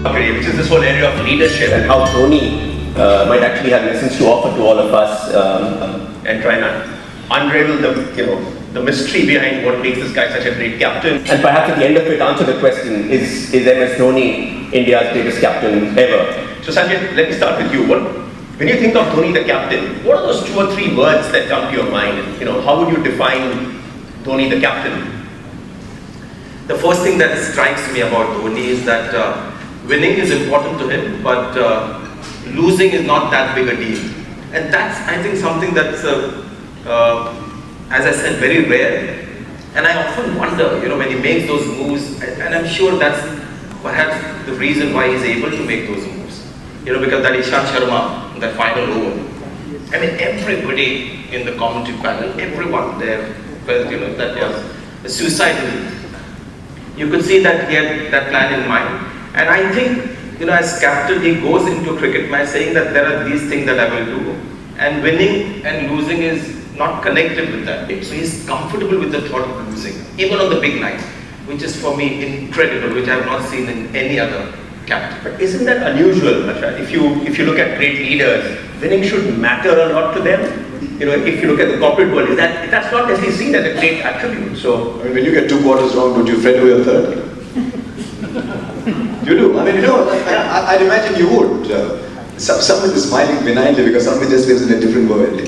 Okay, which is this whole area of leadership and how Dhoni might actually have lessons to offer to all of us and try and unravel the mystery behind what makes this guy such a great captain. And perhaps at the end of it, answer the question: Is MS Dhoni India's greatest captain ever? So Sanjay, let me start with you. When you think of Dhoni the captain, what are those 2 or 3 words that come to your mind? How would you define Dhoni the captain? The first thing that strikes me about Dhoni is that winning is important to him, but losing is not that big a deal. And that's, I think, something that's, as I said, very rare. And I often wonder, when he makes those moves, and I'm sure that's perhaps the reason why he's able to make those moves. Because that Ishant Sharma, that final over, I mean, everybody in the commentary panel, everyone there felt, that was a suicidal. You could see that he had that plan in mind. And I think, as captain, he goes into a cricket match saying that there are these things that I will do. And winning and losing is not connected with that. So he's comfortable with the thought of losing, even on the big night, which is for me incredible, which I have not seen in any other captain. But isn't that unusual, Ashraf? If you look at great leaders, winning should matter a lot to them. If you look at the corporate world, that's not necessarily seen as a great attribute. So when you get 2 quarters wrong, don't you fret over your third? You do. I'd imagine you would. Someone is smiling benignly because somebody just lives in a different world.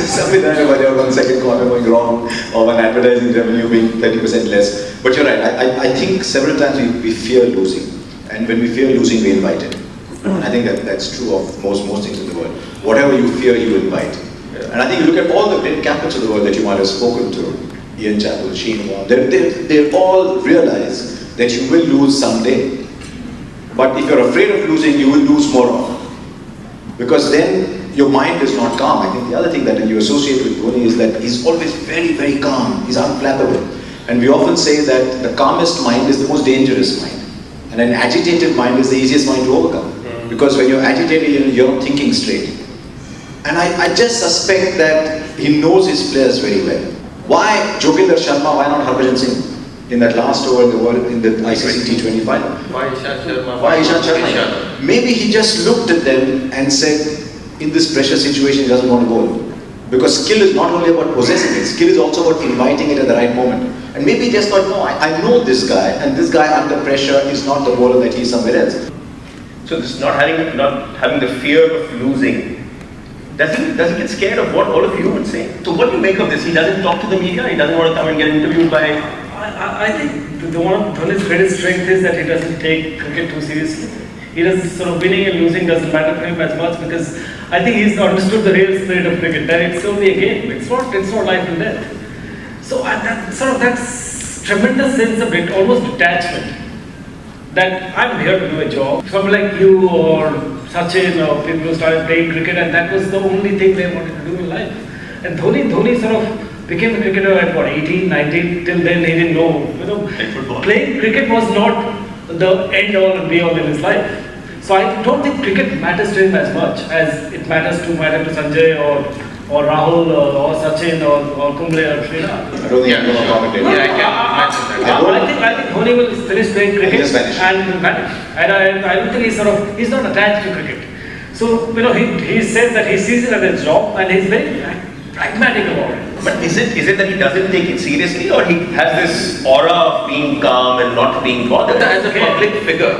Somebody doesn't know whether 1 second quarter going wrong or one advertising revenue being 30% less. But you're right. I think several times we fear losing. And when we fear losing, we invite it. I think that's true of most things in the world. Whatever you fear, you invite. And I think you look at all the great captains of the world that you might have spoken to, Ian Chappell, Sheen Warne, they all realize that you will lose someday. But if you're afraid of losing, you will lose more often. Because then your mind is not calm. I think the other thing that you associate with Dhoni is that he's always very, very calm. He's unflappable. And we often say that the calmest mind is the most dangerous mind. And an agitated mind is the easiest mind to overcome. Because when you're agitated, you're not thinking straight. And I just suspect that he knows his players very well. Why Joginder Sharma, why not Harbhajan Singh? In that last over in the ICC T20 final. Why Ishant Sharma? Why Ishant Sharma? Maybe he just looked at them and said, in this pressure situation, he doesn't want to bowl. Because skill is not only about possessing it, skill is also about inviting it at the right moment. And maybe he just thought, no, I know this guy, and this guy under pressure is not the bowler that he is somewhere else. So this not having the fear of losing, does he get scared of what all of you would say? So what do you make of this? He doesn't talk to the media, he doesn't want to come and get interviewed by... I think one of Dhoni's greatest strength is that he doesn't take cricket too seriously. He does sort of winning and losing doesn't matter to him as much because I think he's understood the real spirit of cricket. That it's only a game. It's not life and death. So that's tremendous sense of it, almost detachment. That I'm here to do a job. Someone like you or Sachin or people who started playing cricket and that was the only thing they wanted to do in life. And Dhoni sort of became a cricketer at 18, 19, till then he didn't know. Playing cricket was not the end all and be all in his life. So I don't think cricket matters to him as much as it matters to Sanjay or Rahul or Sachin or Kumble or Srinath. I don't think you know about it. I think Dhoni will finish playing cricket and will vanish. And I don't think he's not attached to cricket. So he says that he sees it as a job and he's very pragmatic about it. But is it that he doesn't take it seriously, or he has this aura of being calm and not being bothered? As a public figure,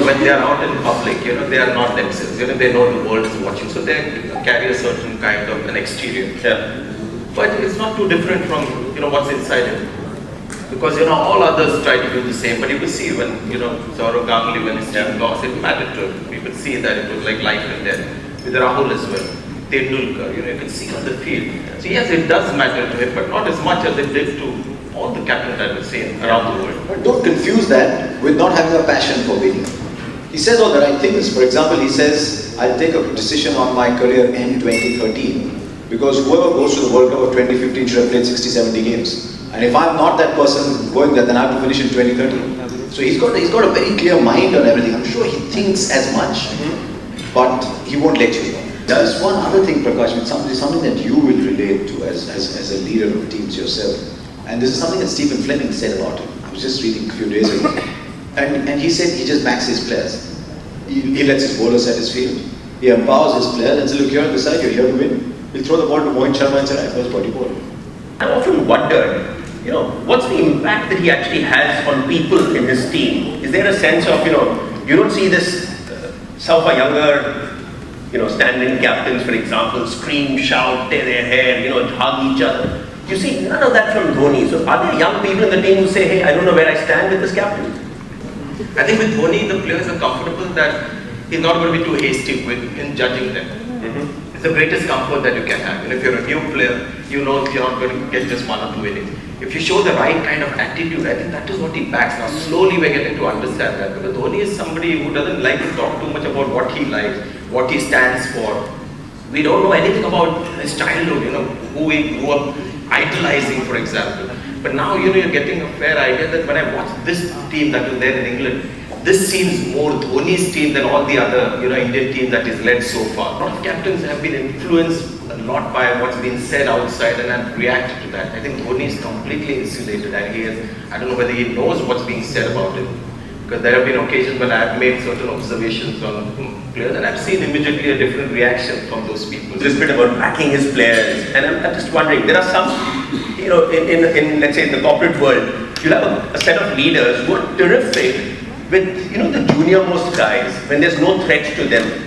when they are out in public, they are not themselves. They know the world is watching, so they carry a certain kind of an exterior. Yeah. But it's not too different from what's inside him. Because all others try to do the same, but you could see when Saurav Ganguly, when his team lost, it mattered to him. You could see that it was like life and death. With Rahul as well. Tendulkar, you can see on the field. So yes, it does matter to him, but not as much as it did to all the captains that we've seen around the world. But don't confuse that with not having a passion for winning. He says all the right things. For example, he says, I'll take a decision on my career in 2013 because whoever goes to the World Cup of 2015 should have played 60-70 games. And if I'm not that person going there, then I have to finish in 2013. So he's got a very clear mind on everything. I'm sure he thinks as much, but he won't let you know. There's one other thing, Prakash, with something that you will relate to as a leader of teams yourself. And this is something that Stephen Fleming said about him. I was just reading a few days ago. And he said he just backs his players. He lets his bowlers set his field. He empowers his players and says, look, you're on the side, you're here to win. He'll throw the ball to Mohit Sharma and say, right, first 40 ball. I often wondered, what's the impact that he actually has on people in his team? Is there a sense of, you don't see this some of our younger, stand-in captains, for example, scream, shout, tear their hair, hug each other. You see none of that from Dhoni. So are there young people in the team who say, hey, I don't know where I stand with this captain? I think with Dhoni, the players are comfortable that he's not going to be too hasty in judging them. Mm-hmm. It's the greatest comfort that you can have. And if you're a new player, you know you're not going to get just 1 or 2 innings. If you show the right kind of attitude, I think that is what he backs. Now slowly we're getting to understand that, because Dhoni is somebody who doesn't like to talk too much about what he likes, what he stands for. We don't know anything about his childhood, who he grew up idolizing, for example. But now, you're getting a fair idea that when I watch this team that was there in England, this seems more Dhoni's team than all the other, Indian team that is led so far. A lot of captains have been influenced a lot by what's been said outside and have reacted to that. I think Dhoni is completely insulated, and I don't know whether he knows what's being said about him. Because there have been occasions when I've made certain observations on players and I've seen immediately a different reaction from those people. This bit about backing his players, and I'm just wondering, there are some, in let's say in the corporate world, you'll have a set of leaders who are terrific with, the junior most guys when there's no threat to them.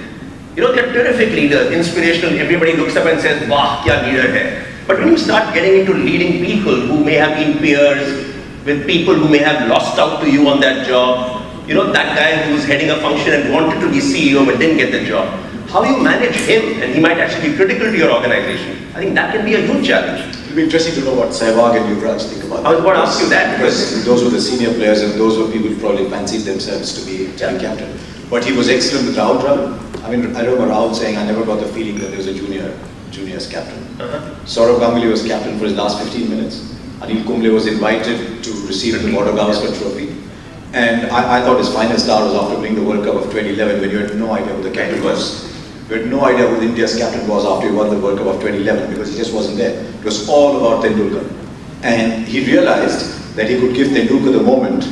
They're terrific leaders, inspirational, everybody looks up and says, "Wah, kya leader hai." But when you start getting into leading people who may have been peers, with people who may have lost out to you on that job, that guy who was heading a function and wanted to be CEO but didn't get the job, how you manage him, and he might actually be critical to your organization, I think that can be a huge challenge. It'll be interesting to know what Sehwag and Yuvraj think about that. I was going to ask you that. Because those were the senior players and those were people who probably fancied themselves to be captain. But he was excellent with Rahul Dravid. I remember Rahul saying, I never got the feeling that there was a juniors captain. Saurav Ganguly was captain for his last 15 minutes. Anil Kumble was invited to receive the Border Gavaskar trophy. And I thought his final star was after winning the World Cup of 2011, when you had no idea who the captain was. You had no idea who India's captain was after he won the World Cup of 2011, because he just wasn't there. It was all about Tendulkar. And he realized that he could give Tendulkar the moment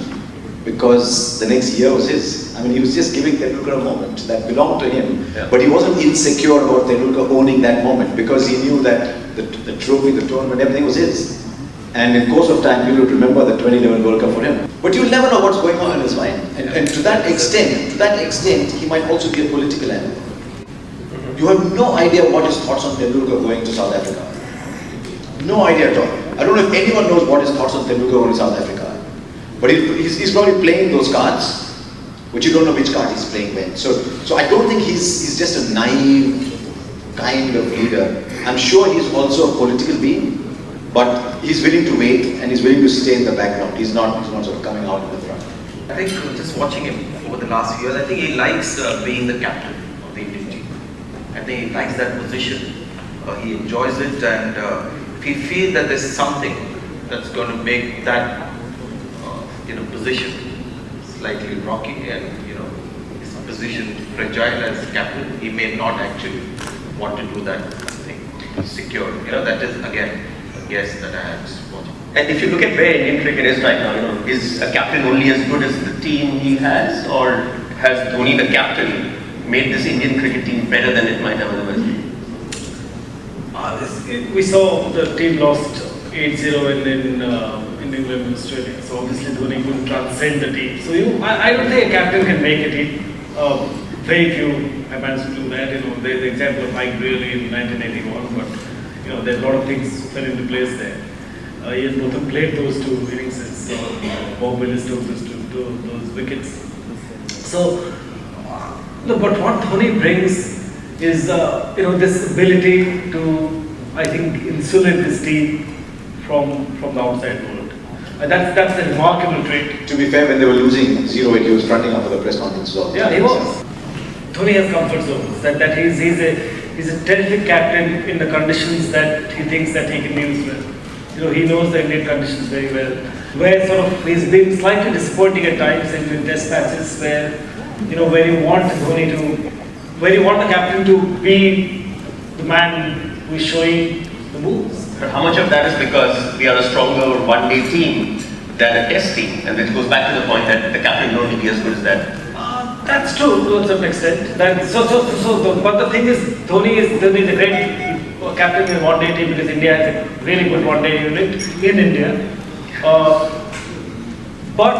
because the next year was his. He was just giving Tendulkar a moment that belonged to him. Yeah. But he wasn't insecure about Tendulkar owning that moment, because he knew that the trophy, the tournament, everything was his. And in course of time, people would remember the 2011 World Cup for him. But you'll never know what's going on in his mind. And to that extent, he might also be a political animal. You have no idea what his thoughts on Tendulkar going to South Africa. No idea at all. I don't know if anyone knows what his thoughts on Tendulkar going to South Africa. But he's probably playing those cards, which you don't know which card he's playing when. So I don't think he's just a naive kind of leader. I'm sure he's also a political being. But he's willing to wait and he's willing to stay in the background. He's not sort of coming out in the front. I think just watching him over the last few years, I think he likes being the captain of the Indian team. I think he likes that position. He enjoys it, and if he feels that there's something that's going to make that position slightly rocky and his position fragile as captain, he may not actually want to do that thing secure. That is again. Yes, that I have watching. And if you look at where Indian cricket is right now, is a captain only as good as the team he has, or has Dhoni, the captain, made this Indian cricket team better than it might have otherwise been? We saw the team lost 8-0 in England and Australia, so obviously Dhoni couldn't transcend the team. So I don't think a captain can make a team. Very few have managed to do that. There's the example of Mike Brearley in 1981, but there's a lot of things fell into place there. He has both played those 2 innings. Bob Willis took those wickets. So, but what Dhoni brings is this ability to, I think, insulate this team from the outside world. And that's a remarkable trait. To be fair, when they were losing 0-8, he was fronting up for the press conference. Yeah, he was. Dhoni has comfort zones. That he's a terrific captain in the conditions that he thinks that he can use well. He knows the Indian conditions very well. Where sort of he's been slightly disappointing at times in test matches where you want the captain to be the man who is showing the moves. But how much of that is because we are a stronger one-day team than a test team, and this goes back to the point that the captain will only be as good as that. That's true to a certain extent. But the thing is, Dhoni is a great captain in one-day team because India has a really good one-day unit in India. But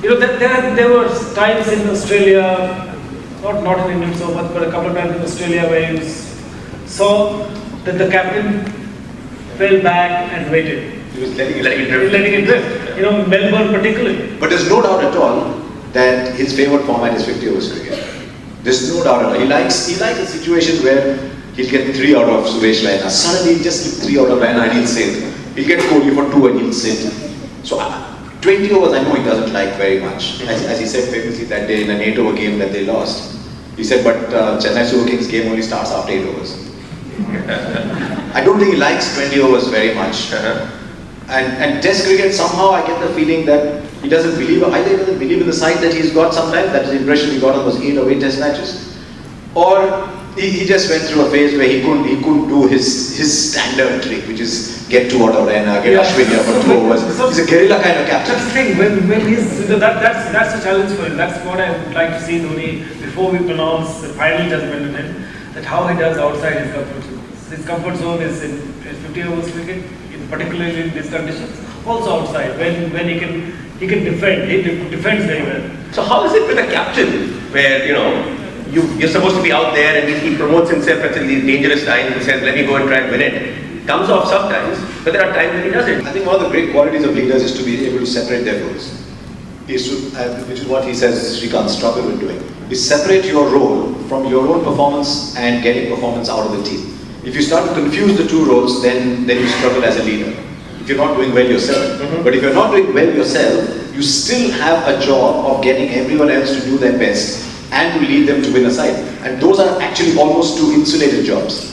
there were times in Australia, not in England so much, but a couple of times in Australia where you saw that the captain fell back and waited. He was letting it drift. Melbourne particularly. But there's no doubt at all that his favorite format is 50 overs cricket. There's no doubt at all. He likes a situation where he'll get 3 out of Suresh Raina. Suddenly he'll just get 3 out of Raina and he'll sit. He'll get Kohli for 2 and he'll sit. So 20 overs I know he doesn't like very much. As he said famously that day in an 8-over game that they lost. He said, but Chennai Super Kings game only starts after 8 overs. I don't think he likes 20 overs very much. And Test cricket, somehow I get the feeling that he doesn't believe, either he doesn't believe in the side that he's got sometimes, that's the impression he got on those 8 or 8 Test matches. Or he just went through a phase where he couldn't do his standard trick, which is get 2 out of Raina, get Ashwin here for 2 overs. He's a guerrilla kind of captain. That's the thing, when he's, that's a challenge for him. That's what I would like to see Dhoni, before we pronounce the final judgment on him, that how he does outside his comfort zone. His comfort zone is in 50 overs cricket, particularly in these conditions, also outside, when he can defend, he defends very well. So how is it with a captain where, you're supposed to be out there and he promotes himself at these dangerous times and says, let me go and try and win it. Comes off sometimes, but there are times when he doesn't. I think one of the great qualities of leaders is to be able to separate their roles. Which is what he says Srikanth struggled with doing. Is separate your role from your own performance and getting performance out of the team. If you start to confuse the 2 roles, then you struggle as a leader. If you're not doing well yourself. But if you're not doing well yourself, you still have a job of getting everyone else to do their best and to lead them to win a side. And those are actually almost 2 insulated jobs.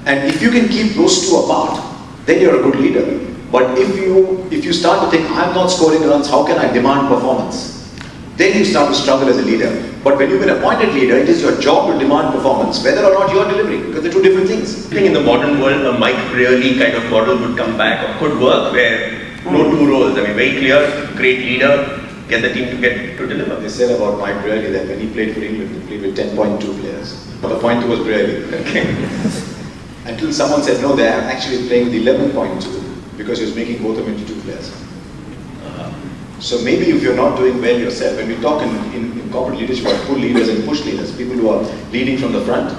And if you can keep those 2 apart, then you're a good leader. But if you start to think, I'm not scoring runs, how can I demand performance? Then you start to struggle as a leader. But when you've been appointed leader, it is your job to demand performance, whether or not you are delivering, because they're 2 different things. I think in the modern world, a Mike Brearley kind of model would come back, or could work, where no 2 roles. I mean, very clear, great leader, get the team to deliver. They said about Mike Brearley that when he played for England, he played with 10.2 players. But the point 2 was Brearley. Until someone said, no, they're actually playing with 11.2, because he was making both of them into 2 players. So maybe if you're not doing well yourself, when we talk in corporate leadership about pull leaders and push leaders, people who are leading from the front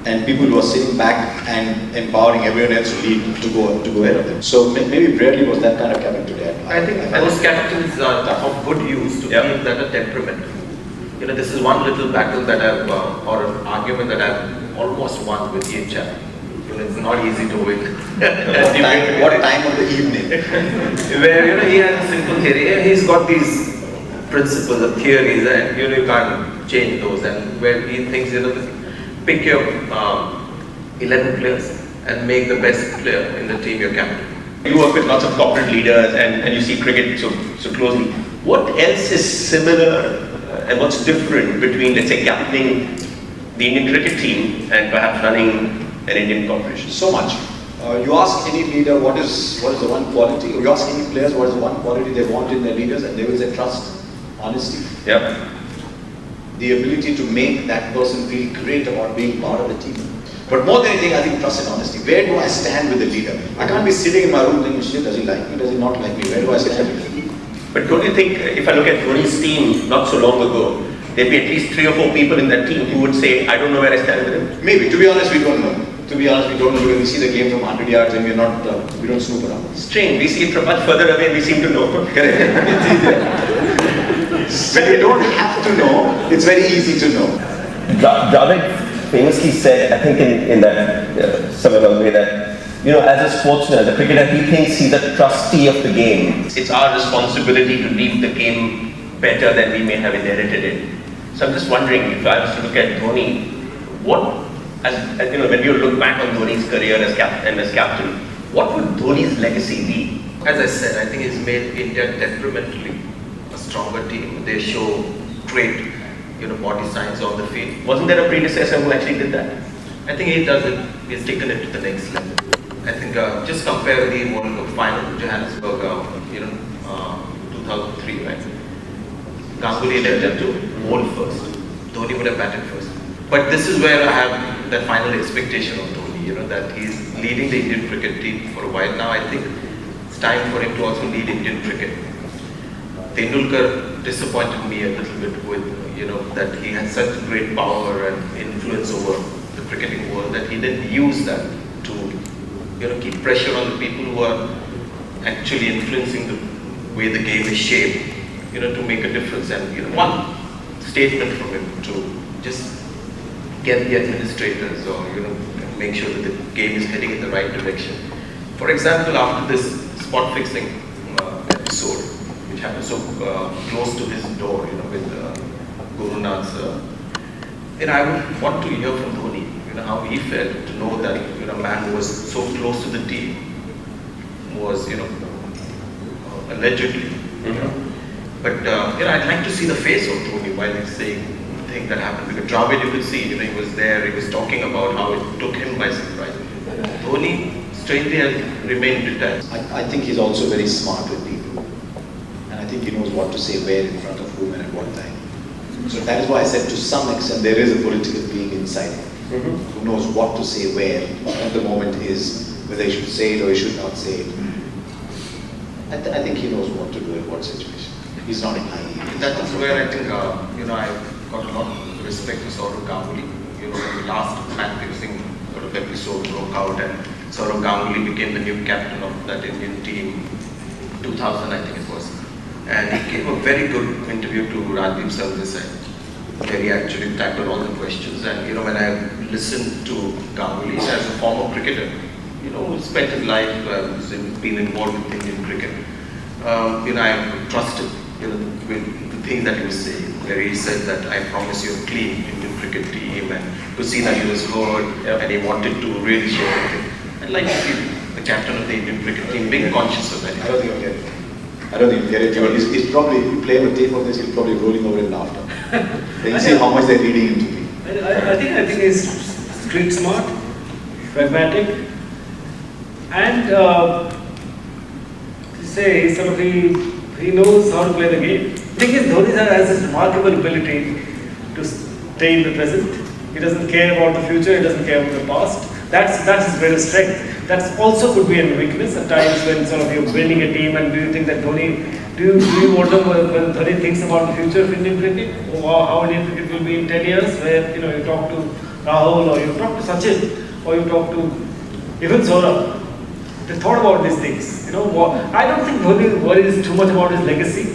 and people who are sitting back and empowering everyone else to lead, to go ahead of them. So maybe Brearley was that kind of captain today. I think most captains are of good use to keep that a temperament. This is one little battle that or an argument that I've almost won with Ian Chappell. It's not easy to win. What time of the evening? Where he has a simple theory. He's got these principles, the theories, and you can't change those. And where he thinks, pick your 11 players and make the best player in the team your captain. You work with lots of corporate leaders and you see cricket so closely. What else is similar and what's different between, let's say, captaining the Indian cricket team and perhaps running an Indian corporation? So much. You ask any leader what is the one quality, or you ask any players what is the one quality they want in their leaders, and they will say trust, honesty. Yeah. The ability to make that person feel great about being part of the team. But more than anything, I think trust and honesty. Where do I stand with the leader? I can't be sitting in my room thinking, shit, does he like me, does he not like me? Where do I stand with him? But don't you think, if I look at Dhoni's team not so long ago, there'd be at least 3 or 4 people in that team who would say, I don't know where I stand with him? Maybe. To be honest, we don't know. To be honest, we don't know because we see the game from 100 yards and we don't snoop around. Strange. We see it from much further away and we seem to know. Correct. It's easier. When you don't have to know, it's very easy to know. Dravid famously said, I think in that similar way that, as a sportsman, as a cricketer, he thinks he's a trustee of the game. It's our responsibility to leave the game better than we may have inherited it. So I'm just wondering, if I was to look at Dhoni, when you look back on Dhoni's career as captain, what would Dhoni's legacy be? As I said, I think he's made India temperamentally a stronger team. They show great, body signs on the field. Wasn't there a predecessor who actually did that? I think he does it. He's taken it to the next level. I think just compare the World Cup final in Johannesburg, 2003, right? Ganguly left them to bowl first. Dhoni would have batted first. But this is where I have that final expectation of Dhoni, that he's leading the Indian cricket team for a while now. I think it's time for him to also lead Indian cricket. Tendulkar disappointed me a little bit with, that he had such great power and influence over the cricketing world that he didn't use that to, keep pressure on the people who are actually influencing the way the game is shaped, to make a difference. And, one statement from him to just get the administrators or, make sure that the game is heading in the right direction. For example, after this spot fixing episode, which happened so close to his door, with Guru Nath's, I would want to hear from Dhoni, how he felt to know that, a man who was so close to the team was, allegedly, But, I'd like to see the face of Dhoni while he's saying the thing that happened. Because Dravid, you could see, he was there, he was talking about how it took him by surprise. Dhoni, strangely, has remained detached. I think he's also very smart with people. And I think he knows what to say where in front of whom and at what time. So that is why I said to some extent there is a political being inside him who knows what to say where, what the moment is, whether he should say it or he should not say it. I think he knows what to do in what situation. He's not naive. That is where I think, I got a lot of respect for Saurav Ganguly. When the last match fixing sort of episode broke out and Saurav Ganguly became the new captain of that Indian team, 2000 I think it was. And he gave a very good interview to Rajdeep Sardesai, where he actually tackled all the questions. And when I listened to Ganguly as a former cricketer, who spent his life, been involved with Indian cricket, I trusted, with the things that he was saying, where he said that I promise you a clean Indian cricket team, and to see that he was heard and he wanted to really share everything. I'd like to see the captain of the Indian cricket team being conscious of that. I don't think he'll get it. I don't think he'll get it. He's probably, if you play him a tape of this, he'll probably rolling over in laughter. Then you see how much they're reading into me. I think he's street smart, pragmatic, and he knows how to play the game. The thing is, Dhoni has this remarkable ability to stay in the present. He doesn't care about the future, he doesn't care about the past. That's his greatest strength. That also could be a weakness at times when you're building a team. And do you think that Dhoni, do you wonder when Dhoni thinks about the future of Indian cricket, or how Indian cricket will be in 10 years, where you talk to Rahul, or you talk to Sachin, or you talk to even Saurabh. They thought about these things. I don't think Dhoni worries too much about his legacy.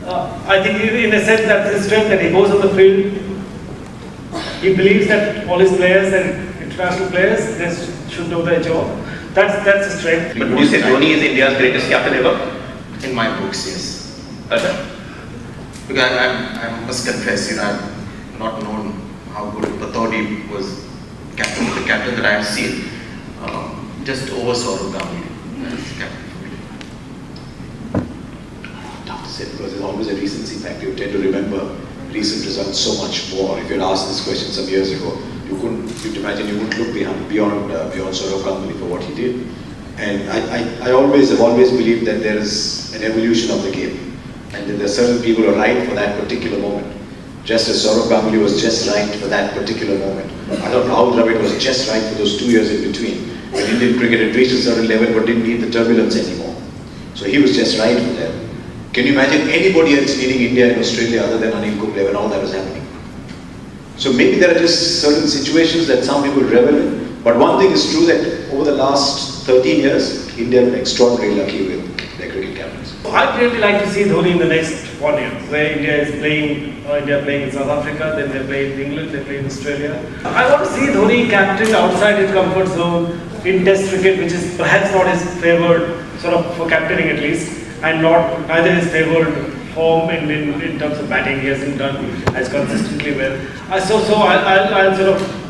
I think in a sense that's his strength, that he goes on the field. He believes that all his players and international players, they should know their job. That's his strength. But would you say Dhoni is India's greatest captain ever? In my books, yes. Because I must confess, I've not known how good Patodi was the captain that I have seen. Just over Saurav Ganguly as captain for me. Tough to say, because there's always a recency factor. You tend to remember recent results so much more. If you had asked this question some years ago, you'd imagine you wouldn't look beyond Saurav Ganguly for what he did. And I have always believed that there is an evolution of the game, and that there are certain people who are right for that particular moment. Just as Saurav Ganguly was just right for that particular moment. I thought Rahul Dravid was just right for those 2 years in between, when Indian cricket had reached a certain level but didn't need the turbulence anymore. So he was just right for them. Can you imagine anybody else leading India in Australia other than Anil Kumble when all that was happening? So maybe there are just certain situations that some people revel in. But one thing is true, that over the last 13 years, India have been extraordinarily lucky with their cricket captains. I'd really like to see Dhoni in the next 1 year, where India playing in South Africa, then they play in England, they play in Australia. I want to see Dhoni captain outside his comfort zone in Test cricket, which is perhaps not his favoured, for captaining at least, and neither his favoured form in terms of batting. He hasn't done as consistently well.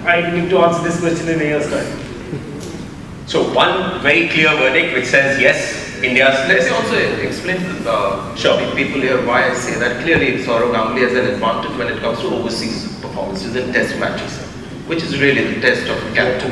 I need to answer this question in a year's time. So one very clear verdict which says yes, India's. Let me also explain to the people here why I say that. Clearly, Saurav Ganguly has an advantage when it comes to overseas performances in Test matches, which is really the test of a captain.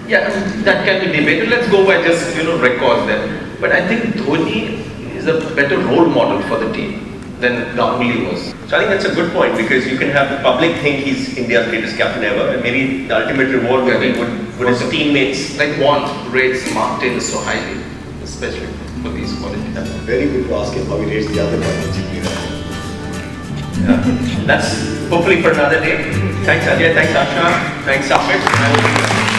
Yeah, that can be debated. Let's go by just records there. But I think Dhoni is is a better role model for the team than Ganguly was. So I think that's a good point, because you can have the public think he's India's greatest captain ever, and maybe the ultimate reward would be would his teammates. Like Bond rates Mark Taylor so highly, especially for these qualities. Very good to ask him how he rates the other guys. That's hopefully for another day. Thanks Ajay, thanks Asha, thanks Safit.